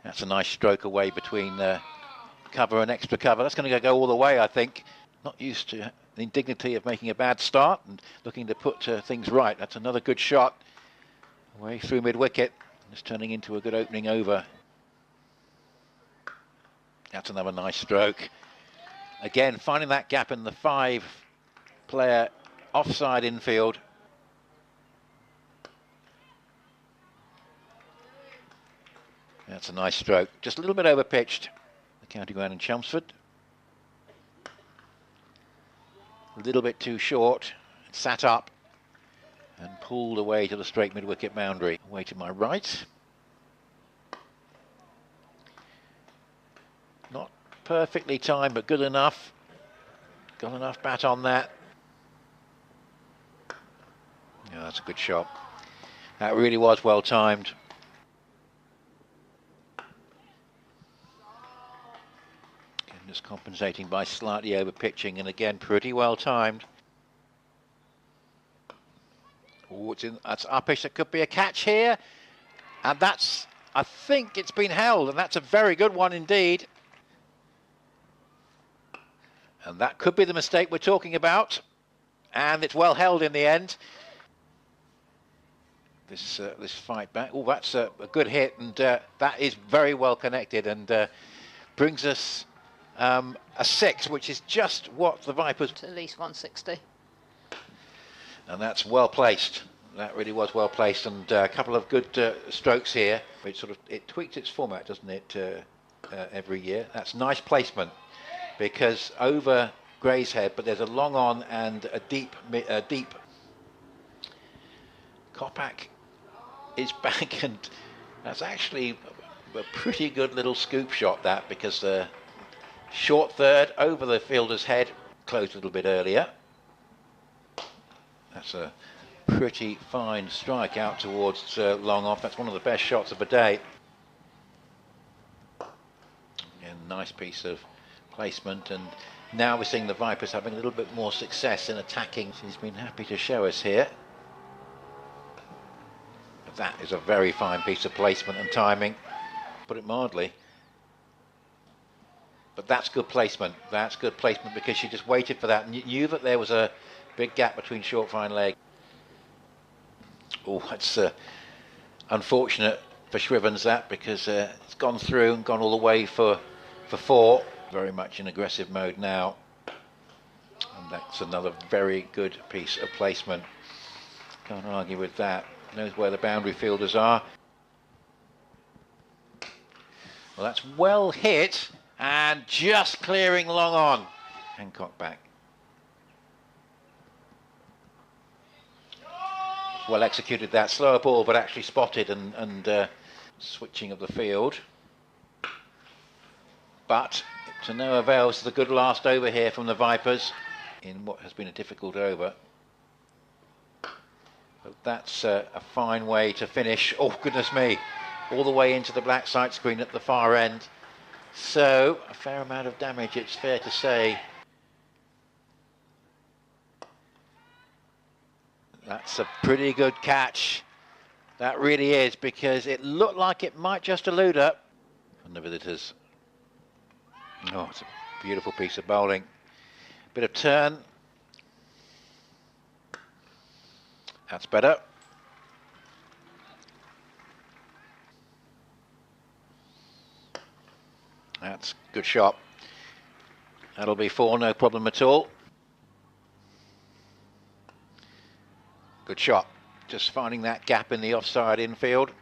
That's a nice stroke away between cover and extra cover. That's going to go all the way, I think. Not used to the indignity of making a bad start and looking to put things right. That's another good shot away through mid-wicket. It's turning into a good opening over. That's another nice stroke. Again, finding that gap in the 5-player offside infield. That's a nice stroke. Just a little bit over pitched. The county ground in Chelmsford. A little bit too short. It sat up and pulled away to the straight mid-wicket boundary. Away to my right. Not perfectly timed, but good enough. Got enough bat on that. Yeah, that's a good shot. That really was well timed. Again, just compensating by slightly over pitching, and again pretty well timed. Oh, that's uppish. That could be a catch here, and that's, I think it's been held, and that's a very good one indeed. And that could be the mistake we're talking about, and it's well held in the end. This fight back. Oh, that's a good hit, and that is very well connected, and brings us a 6, which is just what the Vipers. At least 160. And that's well placed. That really was well placed, and a couple of good strokes here. It tweaks its format, doesn't it? Every year. That's nice placement, because over Gray's head, but there's a long on and a deep. Kopak is back, and that's actually a pretty good little scoop shot, that, because the short third over the fielder's head closed a little bit earlier. That's a pretty fine strike out towards long off. That's one of the best shots of the day. And nice piece of placement, and now we're seeing the Vipers having a little bit more success in attacking. She's been happy to show us here. But that is a very fine piece of placement and timing, put it mildly. But that's good placement. That's good placement, because she just waited for that and knew that there was a big gap between short fine leg. Oh, that's unfortunate for Shrivens, that, because it's gone through and gone all the way for 4. Very much in aggressive mode now, and that's another very good piece of placement. Can't argue with that. Knows where the boundary fielders are. Well, that's well hit, and just clearing long on. Hancock back. Well executed, that slower ball, but actually spotted, and switching of the field. But to no avail. This is a good last over here from the Vipers in what has been a difficult over. But that's a fine way to finish. Oh, goodness me. All the way into the black sight screen at the far end. So, a fair amount of damage, it's fair to say. That's a pretty good catch. That really is, because it looked like it might just elude her from the visitors. Oh, it's a beautiful piece of bowling. Bit of turn. That's better. That's a good shot. That'll be 4, no problem at all. Good shot. Just finding that gap in the offside infield.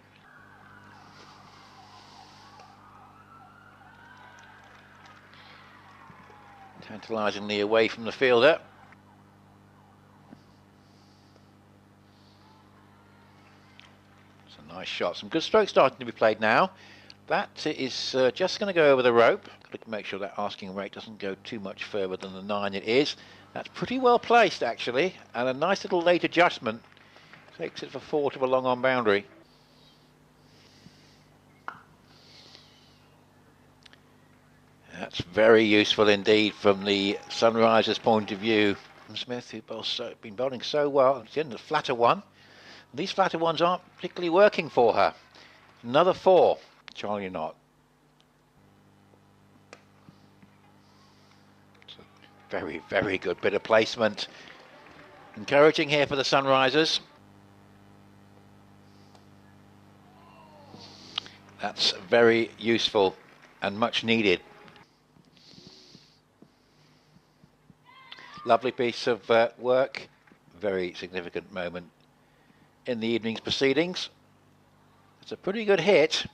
Tantalisingly away from the fielder. It's a nice shot. Some good strokes starting to be played now. That is just going to go over the rope. Got to make sure that asking rate doesn't go too much further than the 9 it is. That's pretty well placed, actually, and a nice little late adjustment takes it for 4 to a long on boundary. That's very useful indeed from the Sunrisers' point of view. Smith, who's been bowling so well, it's in the flatter one. These flatter ones aren't particularly working for her. Another 4. Charlie not. Very, very good bit of placement. Encouraging here for the Sunrisers. That's very useful and much needed. Lovely piece of work. Very significant moment in the evening's proceedings. It's a pretty good hit.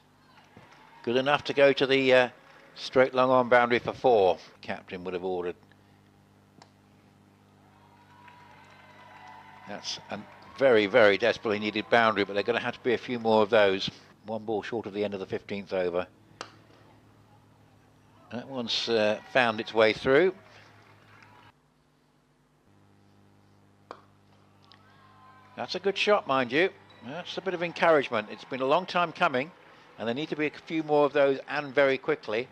Good enough to go to the straight long on boundary for 4. Captain would have ordered. That's a very, very desperately needed boundary, but they're going to have to be a few more of those. 1 ball short of the end of the 15th over. That one's found its way through. That's a good shot, mind you. That's a bit of encouragement. It's been a long time coming, and there need to be a few more of those, and very quickly.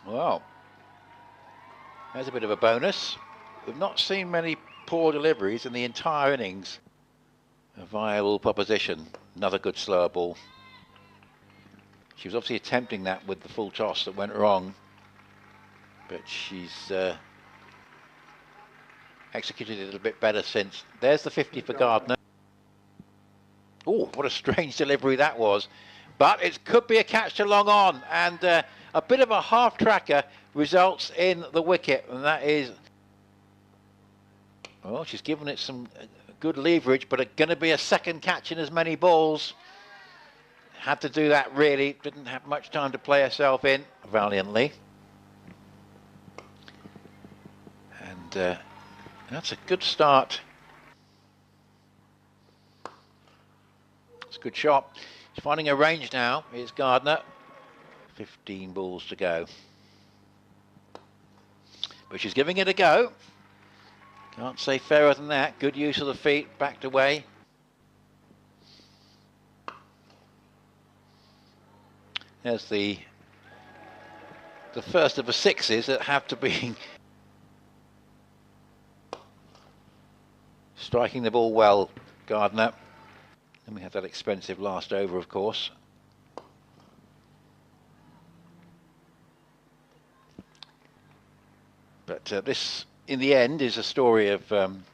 Well, there's a bit of a bonus. We've not seen many poor deliveries in the entire innings. A viable proposition. Another good slower ball. She was obviously attempting that with the full toss that went wrong, but she's executed it a little bit better since. There's the 50 for Gardner. Oh, what a strange delivery that was. But it could be a catch to long on, and a bit of a half tracker results in the wicket, and that is, well, she's given it some good leverage, but going to be a second catch in as many balls. Had to do that really, didn't have much time to play herself in valiantly. And that's a good start. It's a good shot. She's finding her range now, is Gardner. 15 balls to go. But she's giving it a go. Can't say fairer than that. Good use of the feet, backed away. There's the first of the 6s that have to be striking the ball well, Gardner. And we have that expensive last over, of course. But this, in the end, is a story of